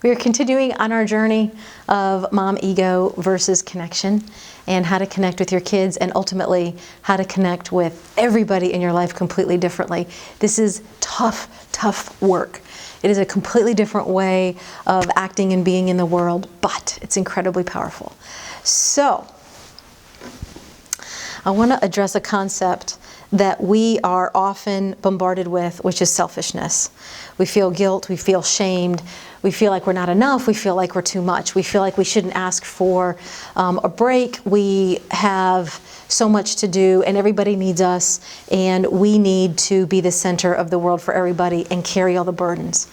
We are continuing on our journey of mom ego versus connection, and how to connect with your kids, and ultimately how to connect with everybody in your life completely differently. This is tough work. It is a completely different way of acting and being in the world, but it's incredibly powerful. So, I want to address a concept that we are often bombarded with, which is selfishness. We feel guilt, we feel shamed, we feel like we're not enough, we feel like we're too much, we feel like we shouldn't ask for a break, we have so much to do and everybody needs us, and we need to be the center of the world for everybody and carry all the burdens.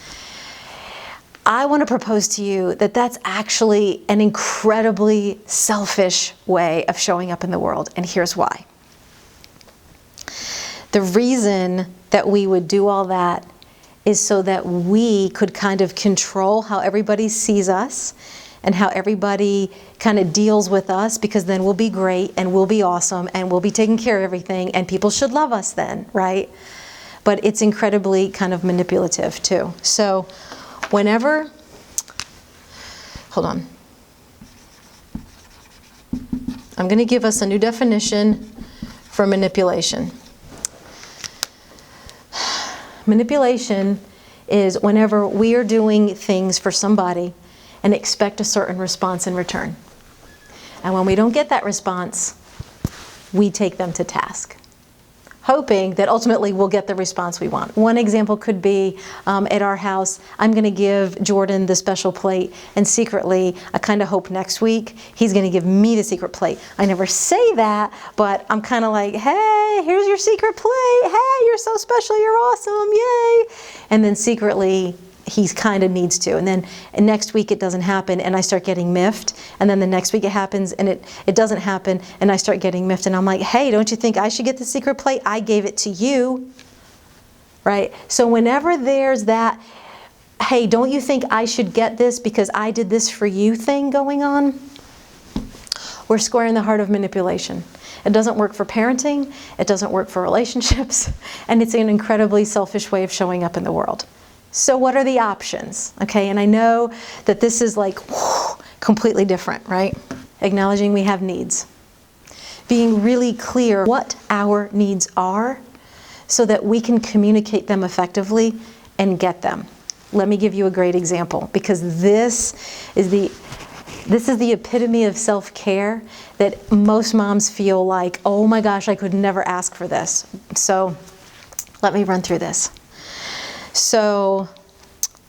I want to propose to you that that's actually an incredibly selfish way of showing up in the world, and here's why. The reason that we would do all that is so that we could kind of control how everybody sees us and how everybody kind of deals with us, because then we'll be great and we'll be awesome and we'll be taking care of everything and people should love us then, right? But it's incredibly kind of manipulative too. So whenever, hold on. I'm going to give us a new definition for manipulation. Manipulation is whenever we are doing things for somebody and expect a certain response in return. And when we don't get that response, we take them to task, hoping that ultimately we'll get the response we want. One example could be at our house, I'm going to give Jordan the special plate, and secretly I kind of hope next week he's going to give me the secret plate. I never say that, but I'm kind of like, hey, here's your secret plate. Hey, you're so special, you're awesome, yay. And then secretly he kind of needs to. And then next week it doesn't happen and I start getting miffed. And then the next week it happens and it doesn't happen and I start getting miffed. And I'm like, hey, don't you think I should get the secret plate? I gave it to you, right? So whenever there's that, hey, don't you think I should get this because I did this for you thing going on, we're squaring the heart of manipulation. It doesn't work for parenting. It doesn't work for relationships. And it's an incredibly selfish way of showing up in the world. So what are the options? Okay, and I know that this is like completely different, right? Acknowledging we have needs. Being really clear what our needs are so that we can communicate them effectively and get them. Let me give you a great example, because this is the epitome of self-care that most moms feel like, oh my gosh, I could never ask for this. So let me run through this. So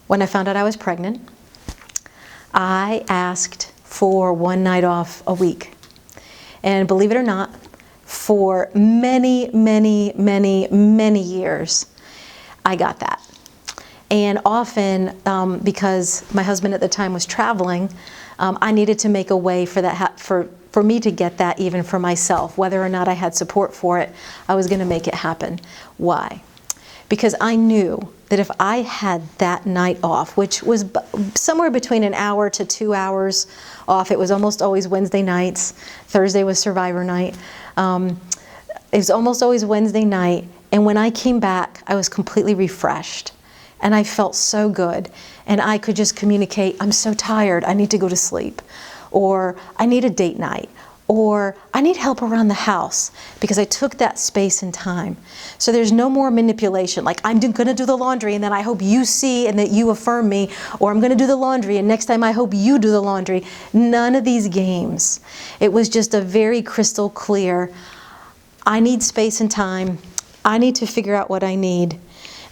when I found out I was pregnant, I asked for one night off a week. And believe it or not, for many years, I got that. And often, because my husband at the time was traveling, I needed to make a way for that for me to get that even for myself. Whether or not I had support for it, I was going to make it happen. Why? Because I knew that if I had that night off, which was somewhere between an hour to 2 hours off, it was almost always Wednesday nights. Thursday was Survivor night. It was almost always Wednesday night. And when I came back, I was completely refreshed. And I felt so good. And I could just communicate, I'm so tired, I need to go to sleep. Or I need a date night. Or I need help around the house, because I took that space and time. So there's no more manipulation, like I'm going to do the laundry and then I hope you see and that you affirm me, or I'm going to do the laundry and next time I hope you do the laundry. None of these games. It was just a very crystal clear, I need space and time, I need to figure out what I need,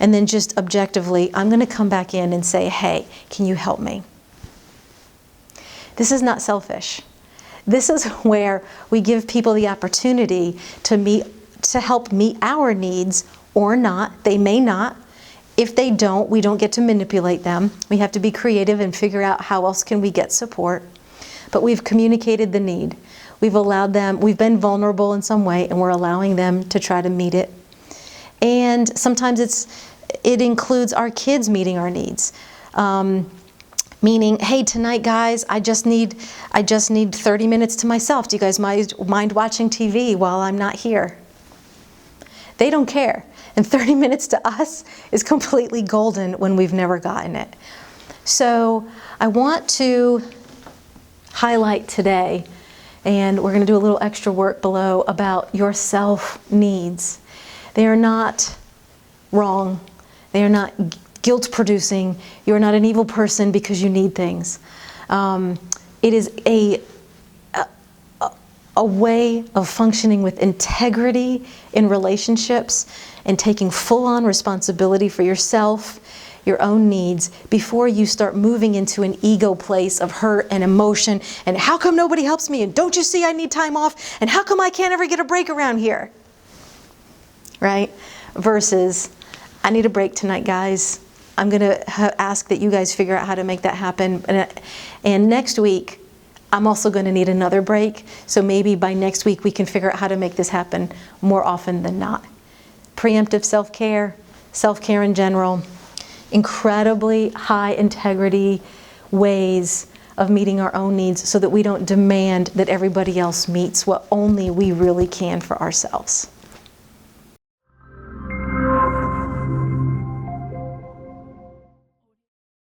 and then just objectively, I'm going to come back in and say, hey, can you help me? This is not selfish. This is where we give people the opportunity to help meet our needs or not. They may not. If they don't, we don't get to manipulate them. We have to be creative and figure out how else can we get support. But we've communicated the need. We've allowed them, we've been vulnerable in some way, and we're allowing them to try to meet it. And sometimes it includes our kids meeting our needs. Meaning, hey, tonight, guys, I just need 30 minutes to myself. Do you guys mind watching TV while I'm not here? They don't care. And 30 minutes to us is completely golden when we've never gotten it. So I want to highlight today, and we're going to do a little extra work below about your self-needs. They are not wrong. They are not guilt-producing. You are not an evil person because you need things. It is a way of functioning with integrity in relationships and taking full-on responsibility for yourself, your own needs, before you start moving into an ego place of hurt and emotion and how come nobody helps me, and don't you see I need time off, and how come I can't ever get a break around here, right? Versus, I need a break tonight, guys. I'm going to ask that you guys figure out how to make that happen. And next week, I'm also going to need another break. So maybe by next week, we can figure out how to make this happen more often than not. Preemptive self-care, self-care in general, incredibly high integrity ways of meeting our own needs so that we don't demand that everybody else meets what only we really can for ourselves.